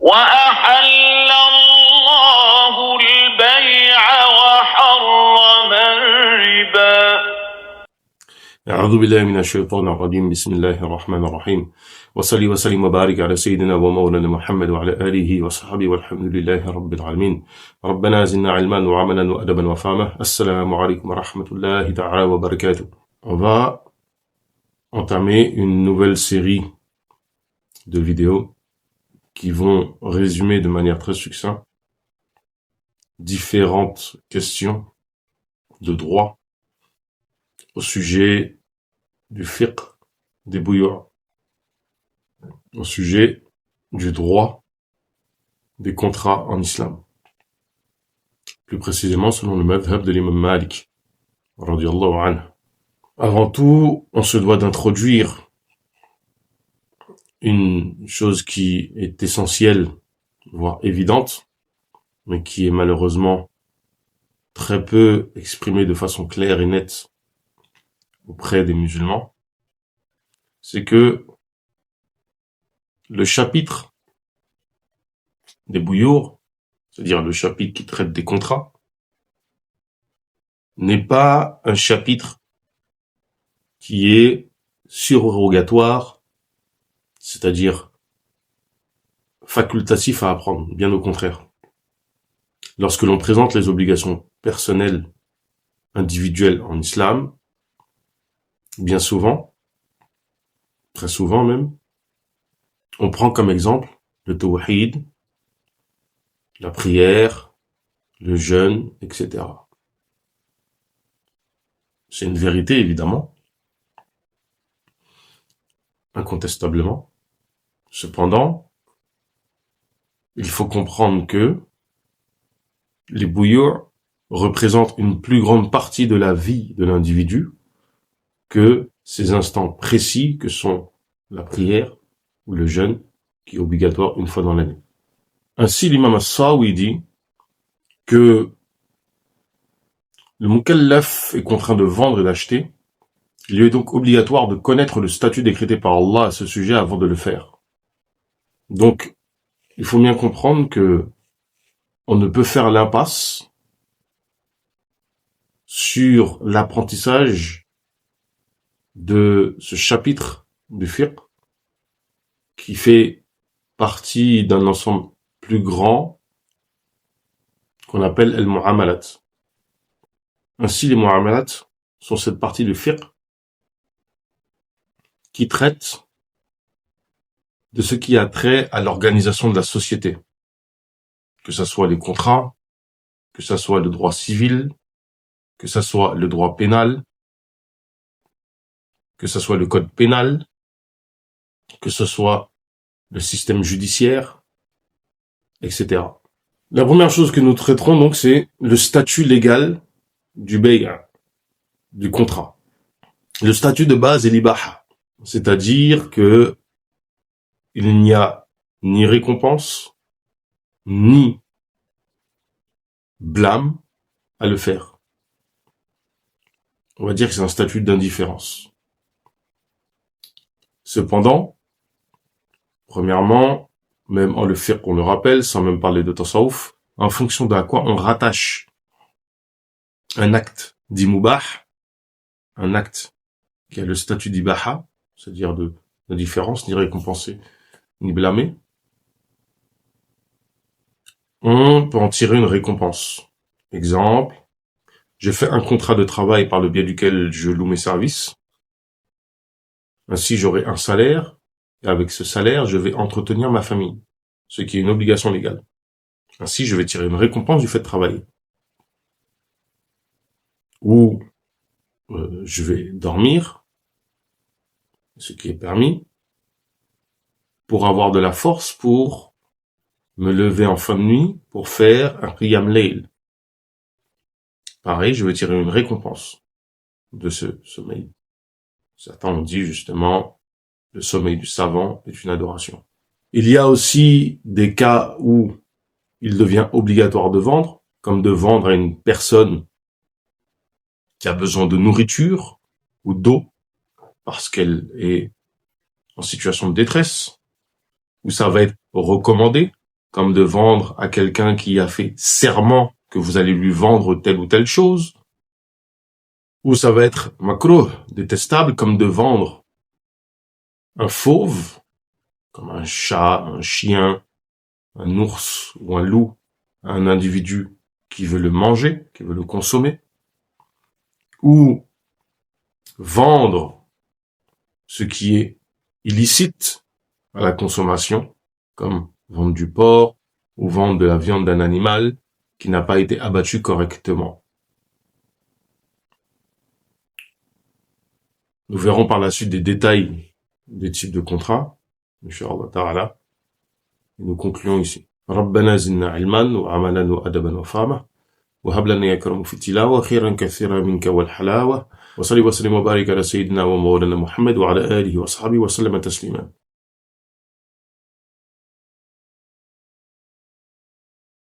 وأحل الله البيع وحرم الربا. أعوذ بالله من الشيطان الرجيم. بسم الله الرحمن الرحيم. وصلي وسلم وبارك على سيدنا ومولانا محمد وعلى آله وصحبه والحمد لله رب العالمين. ربنا زدنا علما وعملا وأدبا وفهما. السلام عليكم ورحمة الله تعالى وبركاته. On va entamer une nouvelle série de vidéos qui vont résumer de manière très succincte différentes questions de droit au sujet du fiqh des bouillons, au sujet du droit des contrats en islam. Plus précisément selon le madhhab de l'imam Malik, radiyallahu anhu. Avant tout, on se doit d'introduire une chose qui est essentielle, voire évidente, mais qui est malheureusement très peu exprimée de façon claire et nette auprès des musulmans, c'est que le chapitre des bouyours, c'est-à-dire le chapitre qui traite des contrats, n'est pas un chapitre qui est surrogatoire, c'est-à-dire facultatif à apprendre, bien au contraire. Lorsque l'on présente les obligations personnelles, individuelles en islam, bien souvent, très souvent même, on prend comme exemple le tawhid, la prière, le jeûne, etc. C'est une vérité, évidemment, incontestablement. Cependant, il faut comprendre que les bouyours représentent une plus grande partie de la vie de l'individu que ces instants précis que sont la prière ou le jeûne, qui est obligatoire une fois dans l'année. Ainsi, l'imam As-Sawi dit que le mukallaf est contraint de vendre et d'acheter. Il lui est donc obligatoire de connaître le statut décrété par Allah à ce sujet avant de le faire. Donc, il faut bien comprendre que on ne peut faire l'impasse sur l'apprentissage de ce chapitre du fiqh qui fait partie d'un ensemble plus grand qu'on appelle al-mu'amalat. Ainsi, les mu'amalat sont cette partie du fiqh qui traite de ce qui a trait à l'organisation de la société, que ce soit les contrats, que ce soit le droit civil, que ce soit le droit pénal, que ce soit le code pénal, que ce soit le système judiciaire, etc. La première chose que nous traiterons donc, c'est le statut légal du bay', du contrat. Le statut de base est l'ibaha, c'est-à-dire que il n'y a ni récompense, ni blâme à le faire. On va dire que c'est un statut d'indifférence. Cependant, premièrement, même en le fiqh, on le rappelle, sans même parler de tasawuf, en fonction de à quoi on rattache un acte d'imubah, un acte qui a le statut d'ibaha, c'est-à-dire d'indifférence, ni récompensé, ni blâmé, on peut en tirer une récompense. Exemple, j'ai fait un contrat de travail par le biais duquel je loue mes services. Ainsi, j'aurai un salaire, et avec ce salaire, je vais entretenir ma famille, ce qui est une obligation légale. Ainsi, je vais tirer une récompense du fait de travailler. Ou je vais dormir, ce qui est permis, pour avoir de la force pour me lever en fin de nuit pour faire un qiyam layl. Pareil, je vais tirer une récompense de ce sommeil. Certains ont dit justement, le sommeil du savant est une adoration. Il y a aussi des cas où il devient obligatoire de vendre, comme de vendre à une personne qui a besoin de nourriture ou d'eau, parce qu'elle est en situation de détresse, où ça va être recommandé comme de vendre à quelqu'un qui a fait serment que vous allez lui vendre telle ou telle chose. Ou ça va être makruh, détestable, comme de vendre un fauve, comme un chat, un chien, un ours ou un loup, à un individu qui veut le manger, qui veut le consommer. Ou vendre ce qui est illicite à la consommation, comme vendre du porc ou vendre de la viande d'un animal qui n'a pas été abattu correctement. Nous verrons par la suite des détails des types de contrats, Inch'Allah ta'ala. Et nous concluons ici. ربنا زدنا علما وعملا وأدبا وفهما وهب لنا يا كرم في التلاوة خيرا كثيرا منك والحلاوة وصلي وسلم وبارك على سيدنا ومولانا محمد وعلى آله وصحبه وسلم تسليما